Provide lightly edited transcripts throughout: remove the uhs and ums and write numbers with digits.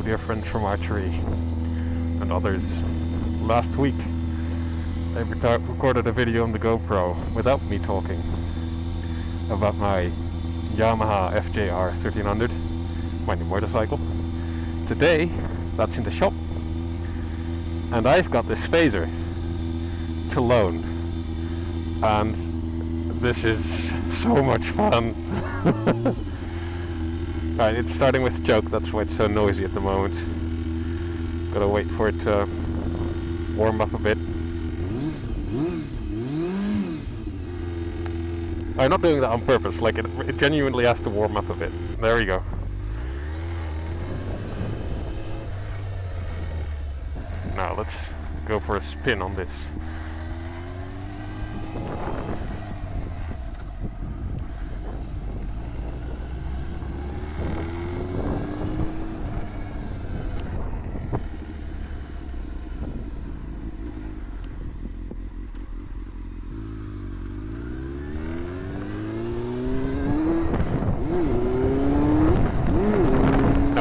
dear friends from archery and others. Last week I recorded a video on the GoPro without me talking about my Yamaha FJR 1300, my new motorcycle. Today that's in the shop and I've got this Fazer to loan, and this is so much fun. Right, it's starting with choke, that's why it's so noisy at the moment. Gotta wait for it to warm up a bit. I'm not doing that on purpose, like it genuinely has to warm up a bit. There we go. Now let's go for a spin on this.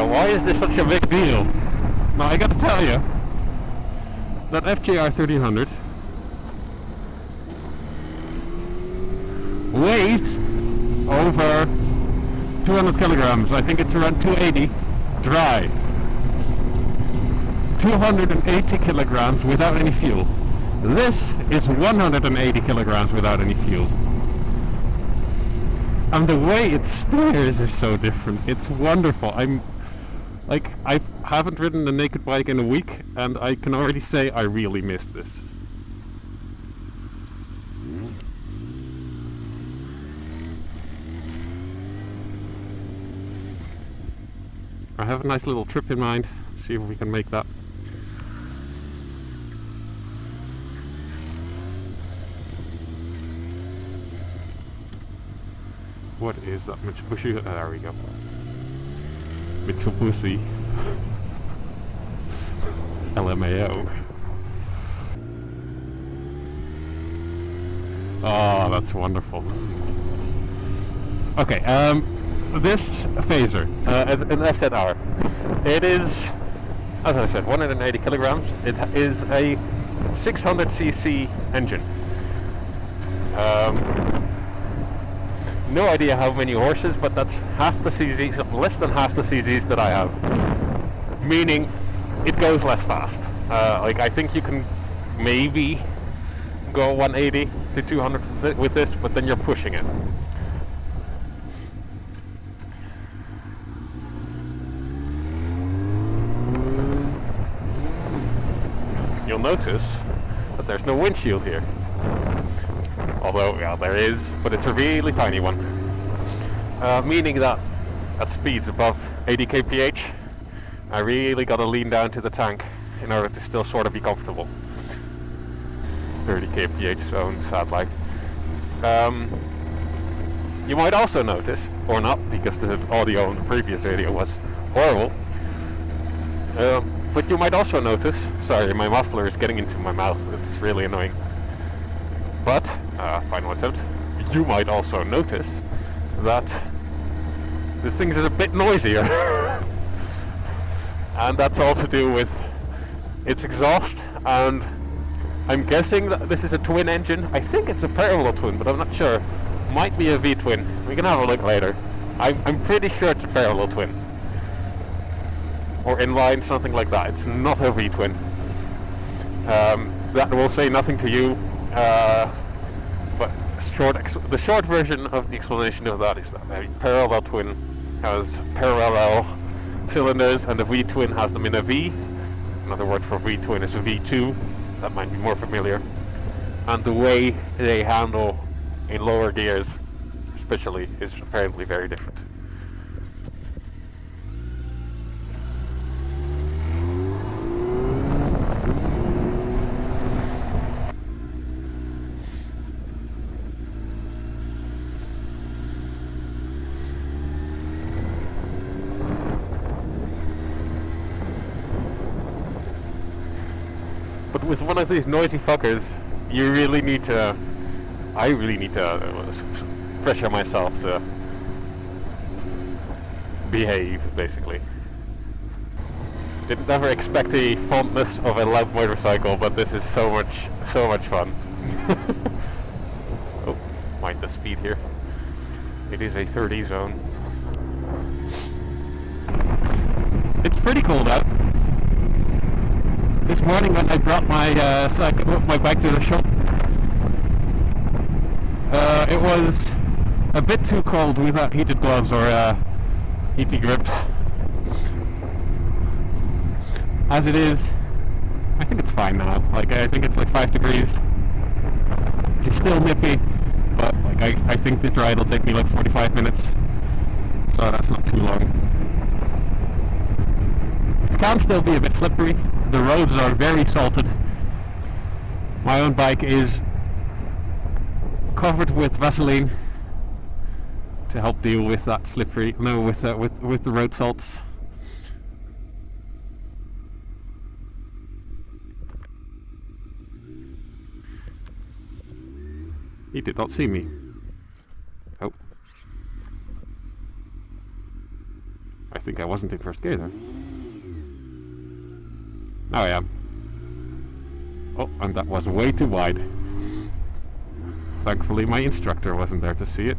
Why is this such a big deal? Now I gotta tell you, that FJR 1300 weighs over 200 kilograms. I think it's around 280 dry. 280 kilograms without any fuel. This is 180 kilograms without any fuel. And the way it steers is so different. It's wonderful. I haven't ridden a naked bike in a week, and I can already say I really missed this. I have a nice little trip in mind. Let's see if we can make that. What is that Mitsubishi? There we go. Mitsubishi LMAO. Oh, that's wonderful. Okay, this Fazer, it's an FZR. It is, as I said, 180 kilograms. It is a 600cc engine. No idea how many horses, but that's half the cc's, less than half the cc's that I have. Meaning, it goes less fast. Like I think you can maybe go 180 to 200 with this, but then you're pushing it. You'll notice that there's no windshield here. Although, yeah, there is, but it's a really tiny one. Meaning that at speeds above 80 kph, I really gotta lean down to the tank in order to still sort of be comfortable. 30 kph zone, sad life. You might also notice, or not, because the audio in the previous video was horrible, but you might also notice, sorry, my muffler is getting into my mouth, it's really annoying. But, final attempt, you might also notice that this thing is a bit noisier. And that's all to do with its exhaust, and I'm guessing that this is a twin engine. I think it's a parallel twin, but I'm not sure. Might be a V-twin. We can have a look later. I'm pretty sure it's a parallel twin. Or inline, something like that. It's not a V-twin. That will say nothing to you. But the short version of the explanation of that is that a parallel twin has parallel cylinders, and a V-twin has them in a V. Another word for V-twin is a V2. That might be more familiar. And the way they handle in lower gears, especially, is apparently very different. But with one of these noisy fuckers, you really need to, I really need to pressure myself to behave, basically. Didn't ever expect the fondness of a loud motorcycle, but this is so much fun. Oh, mind the speed here. It is a 30 zone. It's pretty cold out. This morning when I brought my my bike to the shop, it was a bit too cold without heated gloves or heated grips. As it is, I think it's fine now. Like, I think it's like 5 degrees. It's still nippy, but like I think this ride will take me like 45 minutes, so that's not too long. It can still be a bit slippery. The roads are very salted. My own bike is covered with Vaseline to help deal with that with the road salts. He did not see me. Oh. I think I wasn't in first gear then. Now I am. Oh, and that was way too wide. Thankfully my instructor wasn't there to see it.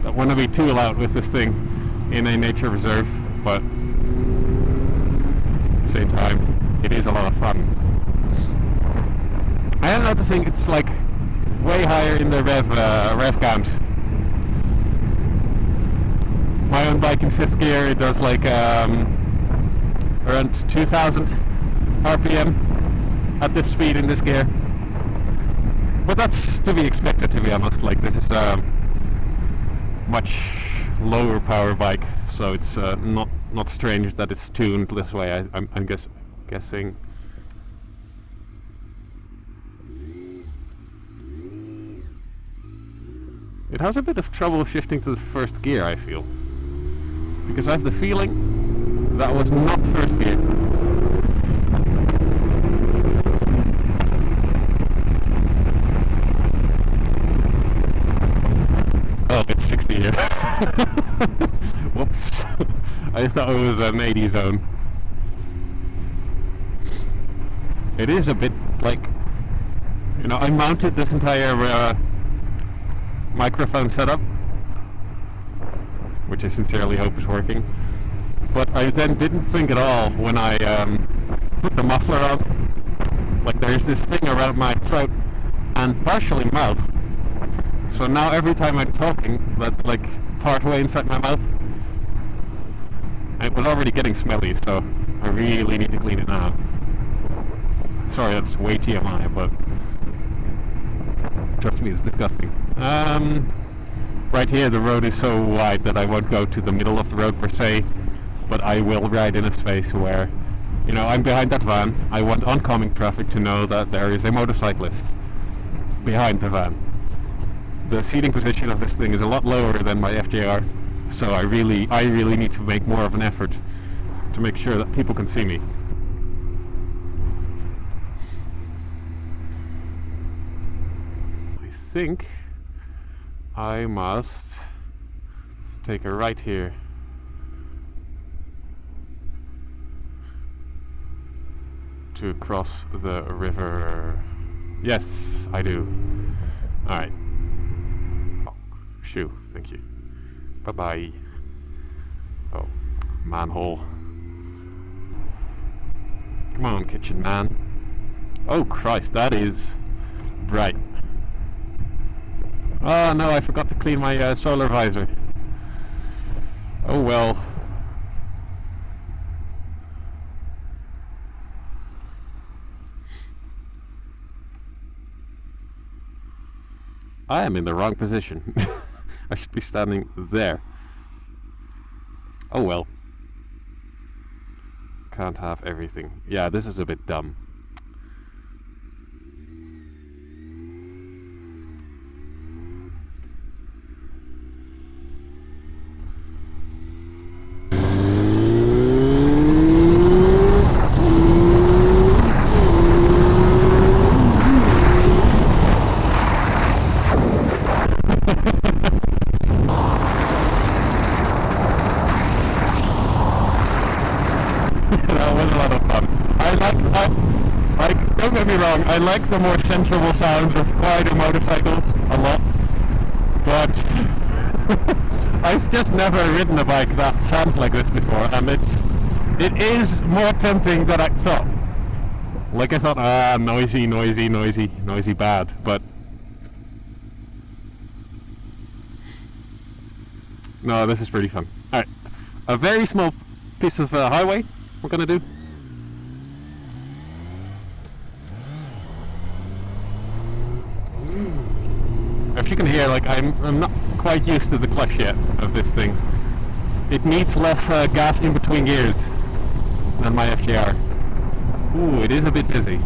Don't want to be too loud with this thing in a nature reserve, but at the same time, it is a lot of fun. I am noticing it's like way higher in the rev count. My own bike in 5th gear, it does like around 2000 RPM at this speed in this gear. But that's to be expected, to be honest. Like, this is a much lower power bike, so it's not strange that it's tuned this way. I'm guessing. It has a bit of trouble shifting to the first gear, I feel. Because I have the feeling that was not first gear. Oh, it's 60 here. Whoops. I thought it was an 80 zone. It is a bit like, you know, I mounted this entire microphone setup, which I sincerely hope is working, but I then didn't think at all when I put the muffler on. Like, there's this thing around my throat and partially mouth, so now every time I'm talking, that's like part way inside my mouth. And it was already getting smelly, so I really need to clean it now. Sorry, that's way TMI, but trust me, it's disgusting. Right here the road is so wide that I won't go to the middle of the road per se, but I will ride in a space where, you know, I'm behind that van. I want oncoming traffic to know that there is a motorcyclist behind the van. The seating position of this thing is a lot lower than my FJR, so I really need to make more of an effort to make sure that people can see me. I think I must take a right here. To cross the river. Yes, I do. Alright. Oh, shoo, thank you. Bye-bye. Oh, manhole. Come on, kitchen man. Oh Christ, that is bright. Oh no, I forgot to clean my solar visor. Oh well. I am in the wrong position. I should be standing there. Oh well. Can't have everything. Yeah, this is a bit dumb. That was a lot of fun. Don't get me wrong, I like the more sensible sounds of quieter motorcycles a lot, but I've just never ridden a bike that sounds like this before, and it is more tempting than I thought. Like I thought, noisy bad, but no, this is pretty fun. Alright, a very small piece of highway we're gonna do. If you can hear, like, I'm not quite used to the clutch yet of this thing. It needs less gas in between gears than my FJR. Ooh, it is a bit busy.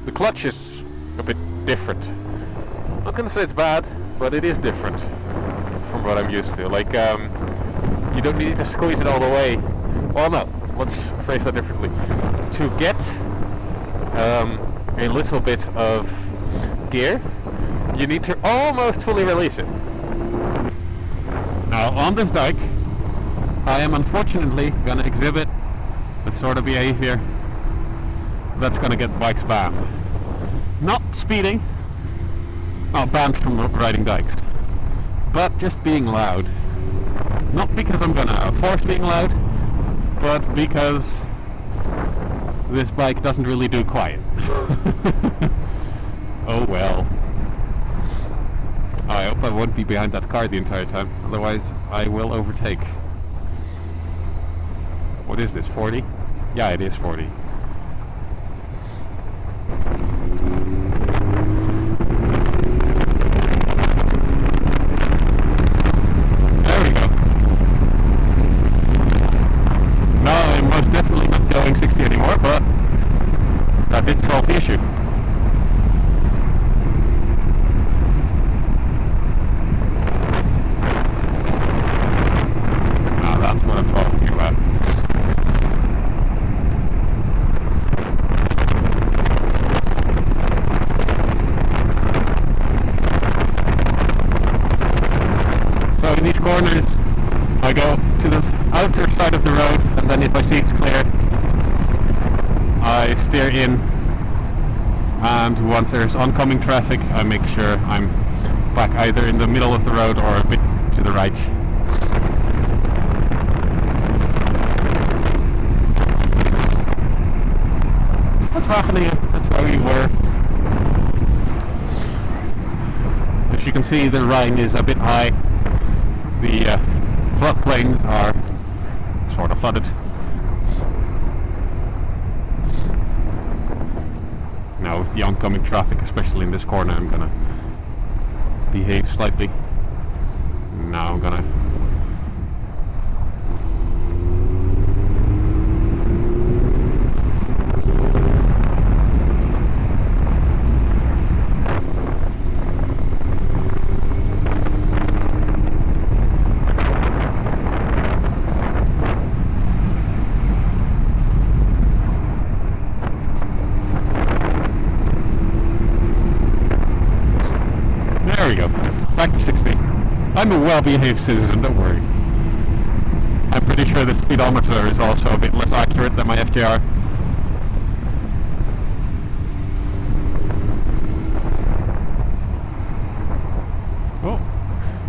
The clutch is a bit different. I'm not gonna say it's bad, but it is different from what I'm used to. Like, you don't need to squeeze it all the way. Well, no, let's phrase that differently. To get a little bit of gear, you need to almost fully release it. Now, on this Dike, I am unfortunately gonna exhibit the sort of behavior that's gonna get bikes banned. Not speeding, not banned from riding dikes, but just being loud. Not because I'm gonna force being loud, but because this bike doesn't really do quiet. Oh well. I hope I won't be behind that car the entire time, otherwise I will overtake. What is this, 40? Yeah, it is 40. There we go. No, I'm most definitely not going 60 anymore, but that did solve the issue. Now that's what I'm talking about. So in these corners, I go to the outer side of the road, and then if I see it's clear, I steer in, and once there's oncoming traffic, I make sure I'm back either in the middle of the road or a bit to the right. That's Wageningen, that's where we were. As you can see, the Rhine is a bit high. The floodplains are sort of flooded. Now with the oncoming traffic, especially in this corner, I'm gonna behave slightly. Now I'm gonna There we go. Back to 60. I'm a well-behaved citizen, don't worry. I'm pretty sure the speedometer is also a bit less accurate than my FJR. Oh,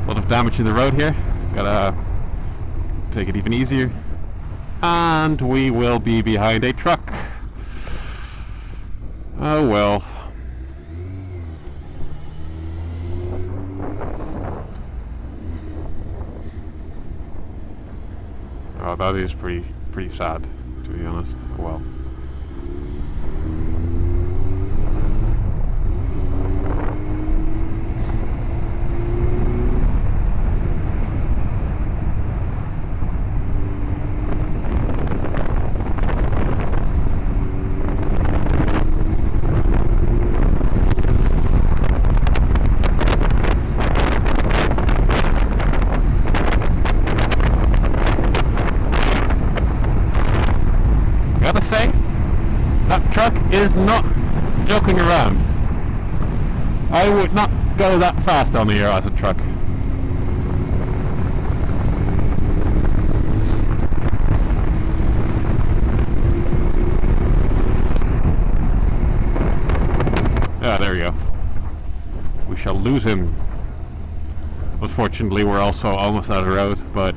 a lot of damage in the road here. Gotta take it even easier. And we will be behind a truck. Oh well. Oh, that is pretty sad, to be honest. Well. Gotta say, that truck is not joking around. I would not go that fast on the air as a truck. Ah, there we go. We shall lose him. Unfortunately, we're also almost out of road, but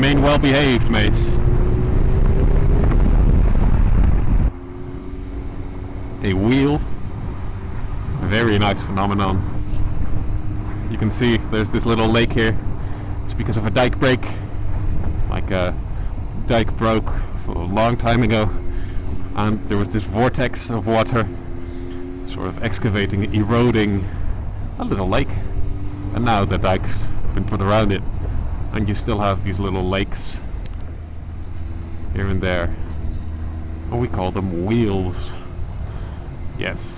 remain well behaved, mates. A wheel. A very nice phenomenon. You can see there's this little lake here. It's because of a dike break. Like a dike broke a long time ago. And there was this vortex of water sort of excavating, eroding a little lake. And now the dike's been put around it. And you still have these little lakes here and there. Oh, we call them wheels. Yes.